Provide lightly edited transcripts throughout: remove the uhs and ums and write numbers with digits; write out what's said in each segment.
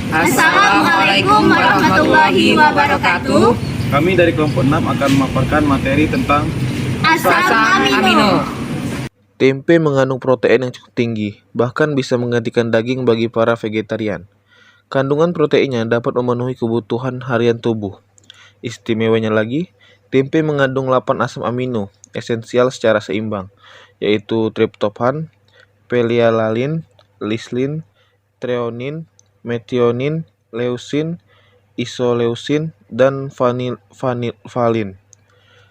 Assalamualaikum warahmatullahi wabarakatuh. Kami dari kelompok 6 akan memaparkan materi tentang Asam amino. Tempe mengandung protein yang cukup tinggi, bahkan bisa menggantikan daging bagi para vegetarian. Kandungan proteinnya dapat memenuhi kebutuhan harian tubuh. Istimewanya lagi, tempe mengandung 8 asam amino esensial secara seimbang, yaitu triptofan, phenylalanine, lysine, threonine, methionine, leucin, isoleucin, dan valine.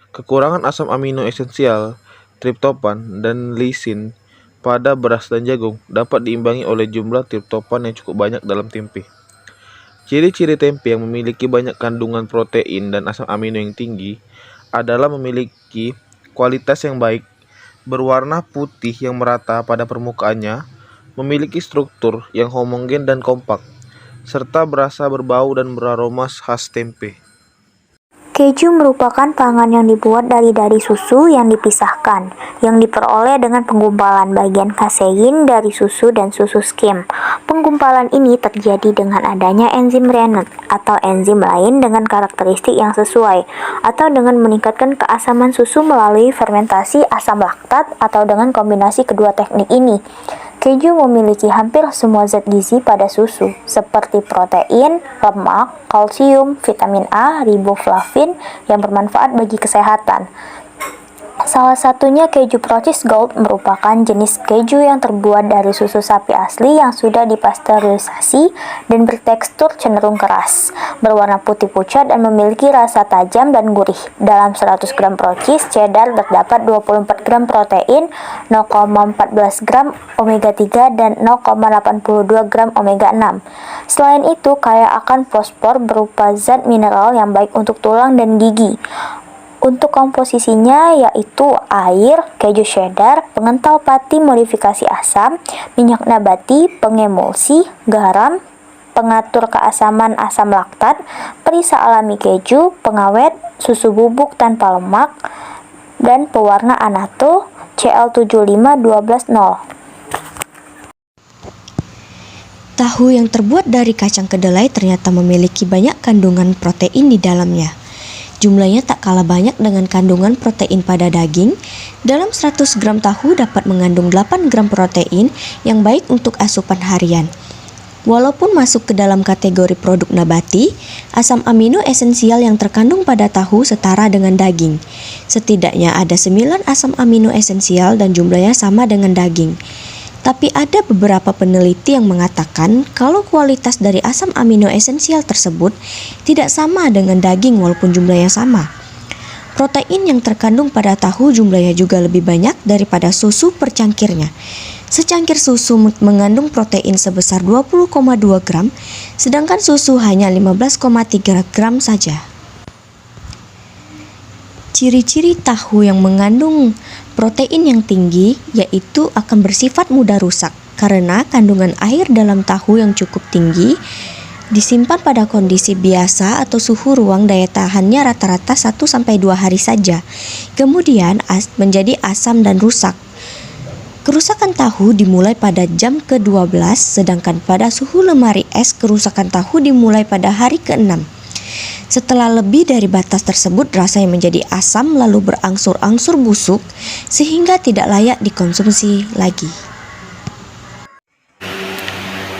Kekurangan asam amino esensial, triptofan, dan lisin pada beras dan jagung dapat diimbangi oleh jumlah triptofan yang cukup banyak dalam tempe. Ciri-ciri tempe yang memiliki banyak kandungan protein dan asam amino yang tinggi adalah memiliki kualitas yang baik, berwarna putih yang merata pada permukaannya, memiliki struktur yang homogen dan kompak, serta berasa berbau dan beraroma khas tempe. Keju merupakan pangan yang dibuat dari susu yang dipisahkan, yang diperoleh dengan penggumpalan bagian kasein dari susu dan susu skim. Penggumpalan ini terjadi dengan adanya enzim Rennet atau enzim lain dengan karakteristik yang sesuai, atau dengan meningkatkan keasaman susu melalui fermentasi asam laktat atau dengan kombinasi kedua teknik ini. Keju memiliki hampir semua zat gizi pada susu, seperti protein, lemak, kalsium, vitamin A, riboflavin yang bermanfaat bagi kesehatan. Salah satunya keju Procis Gold merupakan jenis keju yang terbuat dari susu sapi asli yang sudah dipasteurisasi dan bertekstur cenderung keras, berwarna putih pucat dan memiliki rasa tajam dan gurih. Dalam 100 gram Procis cheddar terdapat 24 gram protein, 0,14 gram omega 3 dan 0,82 gram omega 6. Selain itu, kaya akan fosfor berupa zat mineral yang baik untuk tulang dan gigi. Untuk komposisinya yaitu air, keju cheddar, pengental pati modifikasi asam, minyak nabati, pengemulsi, garam, pengatur keasaman asam laktat, perisa alami keju, pengawet, susu bubuk tanpa lemak, dan pewarna anato Cl7512-0. Tahu yang terbuat dari kacang kedelai ternyata memiliki banyak kandungan protein di dalamnya. Jumlahnya tak kalah banyak dengan kandungan protein pada daging. Dalam 100 gram tahu dapat mengandung 8 gram protein yang baik untuk asupan harian. Walaupun masuk ke dalam kategori produk nabati, asam amino esensial yang terkandung pada tahu setara dengan daging. Setidaknya ada 9 asam amino esensial dan jumlahnya sama dengan daging. Tapi ada beberapa peneliti yang mengatakan kalau kualitas dari asam amino esensial tersebut tidak sama dengan daging walaupun jumlahnya sama. Protein yang terkandung pada tahu jumlahnya juga lebih banyak daripada susu per cangkirnya. Secangkir susu mengandung protein sebesar 20,2 gram, sedangkan susu hanya 15,3 gram saja. Ciri-ciri tahu yang mengandung protein yang tinggi yaitu akan bersifat mudah rusak karena kandungan air dalam tahu yang cukup tinggi, disimpan pada kondisi biasa atau suhu ruang daya tahannya rata-rata 1-2 hari saja. Kemudian menjadi asam dan rusak. Kerusakan tahu dimulai pada jam ke-12, sedangkan pada suhu lemari es kerusakan tahu dimulai pada hari ke-6. Setelah lebih dari batas tersebut, rasanya menjadi asam lalu berangsur-angsur busuk sehingga tidak layak dikonsumsi lagi.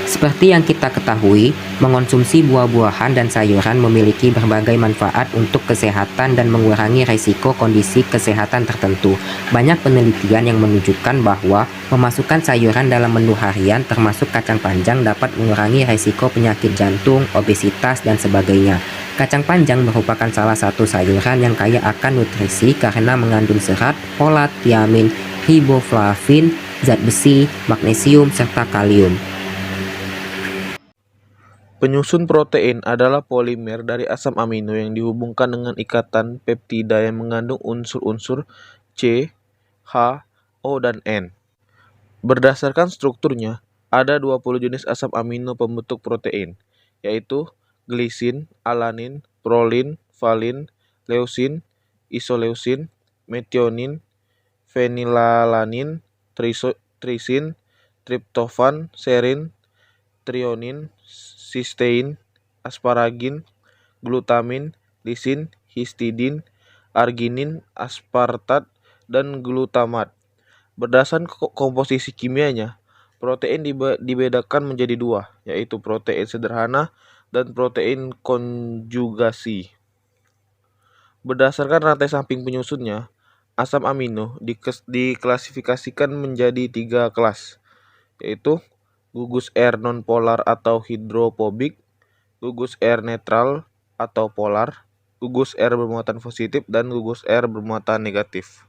Seperti yang kita ketahui, mengonsumsi buah-buahan dan sayuran memiliki berbagai manfaat untuk kesehatan dan mengurangi risiko kondisi kesehatan tertentu. Banyak penelitian yang menunjukkan bahwa memasukkan sayuran dalam menu harian termasuk kacang panjang dapat mengurangi risiko penyakit jantung, obesitas, dan sebagainya. Kacang panjang merupakan salah satu sayuran yang kaya akan nutrisi karena mengandung serat, folat, tiamin, riboflavin, zat besi, magnesium, serta kalium. Penyusun protein adalah polimer dari asam amino yang dihubungkan dengan ikatan peptida yang mengandung unsur-unsur C, H, O, dan N. Berdasarkan strukturnya, ada 20 jenis asam amino pembentuk protein, yaitu glisin, alanin, prolin, valin, leusin, isoleusin, methionin, phenylalanin, trisin, triptofan, serin, trionin, sistein, asparagin, glutamin, lisin, histidin, arginin, aspartat, dan glutamat. Berdasarkan komposisi kimianya, protein dibedakan menjadi dua, yaitu protein sederhana dan protein konjugasi. Berdasarkan rantai samping penyusunnya, asam amino diklasifikasikan menjadi 3 kelas, yaitu gugus R nonpolar atau hidrofobik, gugus R netral atau polar, gugus R bermuatan positif, dan gugus R bermuatan negatif.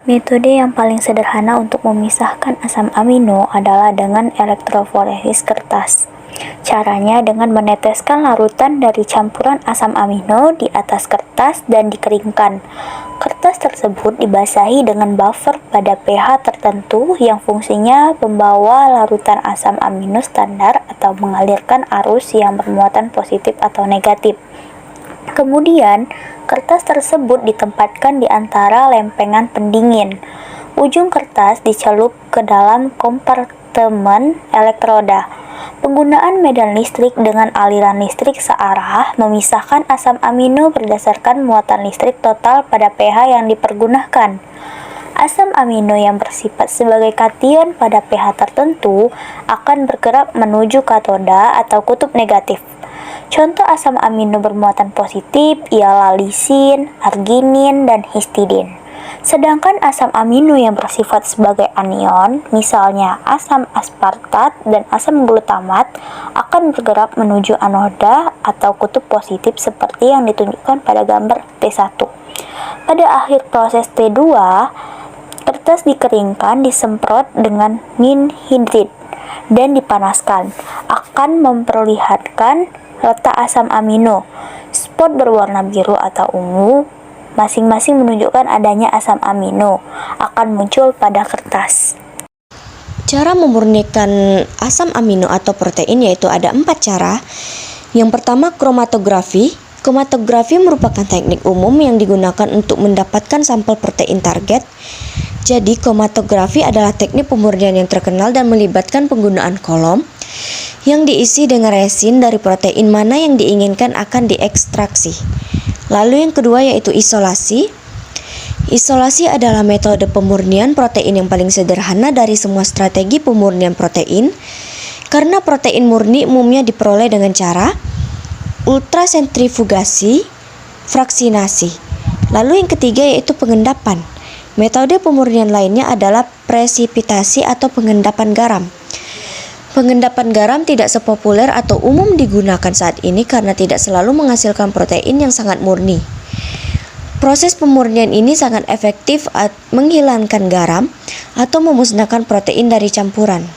Metode yang paling sederhana untuk memisahkan asam amino adalah dengan elektroforesis kertas. Caranya dengan meneteskan larutan dari campuran asam amino di atas kertas dan dikeringkan. Kertas tersebut dibasahi dengan buffer pada pH tertentu yang fungsinya membawa larutan asam amino standar atau mengalirkan arus yang bermuatan positif atau negatif. Kemudian, kertas tersebut ditempatkan di antara lempengan pendingin. Ujung kertas dicelup ke dalam kompartemen elektroda. Penggunaan medan listrik dengan aliran listrik searah memisahkan asam amino berdasarkan muatan listrik total pada pH yang dipergunakan. Asam amino yang bersifat sebagai kation pada pH tertentu akan bergerak menuju katoda atau kutub negatif. Contoh asam amino bermuatan positif ialah lisin, arginin, dan histidin. Sedangkan asam amino yang bersifat sebagai anion, misalnya asam aspartat dan asam glutamat, akan bergerak menuju anoda atau kutub positif seperti yang ditunjukkan pada gambar T1. Pada akhir proses T2, kertas dikeringkan, disemprot dengan ninhidrid dan dipanaskan. Akan memperlihatkan letak asam amino. Spot berwarna biru atau ungu masing-masing menunjukkan adanya asam amino akan muncul pada kertas. Cara memurnikan asam amino atau protein yaitu ada 4 cara. Yang pertama, kromatografi. Kromatografi merupakan teknik umum yang digunakan untuk mendapatkan sampel protein target. Jadi, kromatografi adalah teknik pemurnian yang terkenal dan melibatkan penggunaan kolom yang diisi dengan resin dari protein mana yang diinginkan akan diekstraksi. Lalu yang kedua yaitu isolasi. Isolasi adalah metode pemurnian protein yang paling sederhana dari semua strategi pemurnian protein, karena protein murni umumnya diperoleh dengan cara ultrasentrifugasi, fraksinasi. Lalu yang ketiga yaitu pengendapan. Metode pemurnian lainnya adalah presipitasi atau pengendapan garam. Pengendapan garam tidak sepopuler atau umum digunakan saat ini karena tidak selalu menghasilkan protein yang sangat murni. Proses pemurnian ini sangat efektif menghilangkan garam atau memusnahkan protein dari campuran.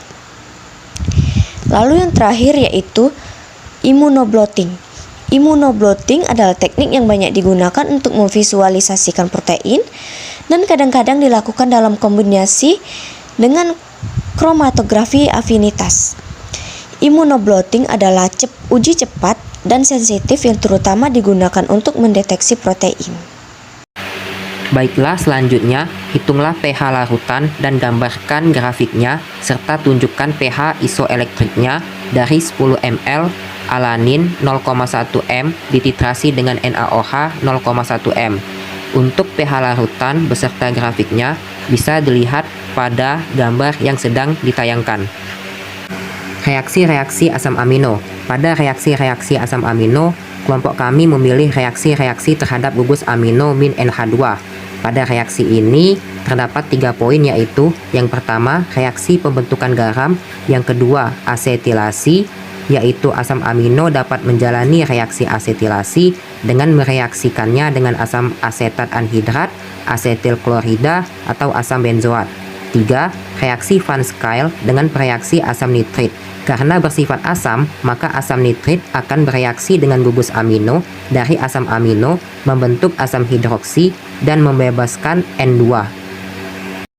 Lalu yang terakhir yaitu immunoblotting. Immunoblotting adalah teknik yang banyak digunakan untuk memvisualisasikan protein dan kadang-kadang dilakukan dalam kombinasi dengan kromatografi afinitas. Immunoblotting adalah uji cepat dan sensitif yang terutama digunakan untuk mendeteksi protein. Baiklah, selanjutnya hitunglah pH larutan dan gambarkan grafiknya serta tunjukkan pH isoelektriknya dari 10 ml alanin 0,1 m dititrasi dengan NaOH 0,1 m. Untuk pH larutan beserta grafiknya bisa dilihat pada gambar yang sedang ditayangkan. Reaksi-reaksi asam amino. Pada reaksi-reaksi asam amino, kelompok kami memilih reaksi-reaksi terhadap gugus amino min NH2. Pada reaksi ini terdapat 3 poin yaitu yang pertama reaksi pembentukan garam, yang kedua asetilasi, yaitu asam amino dapat menjalani reaksi asetilasi dengan mereaksikannya dengan asam asetat anhidrat, asetil klorida, atau asam benzoat. 3. Reaksi Van Skyl dengan bereaksi asam nitrit. Karena bersifat asam, maka asam nitrit akan bereaksi dengan gugus amino dari asam amino membentuk asam hidroksi dan membebaskan N2.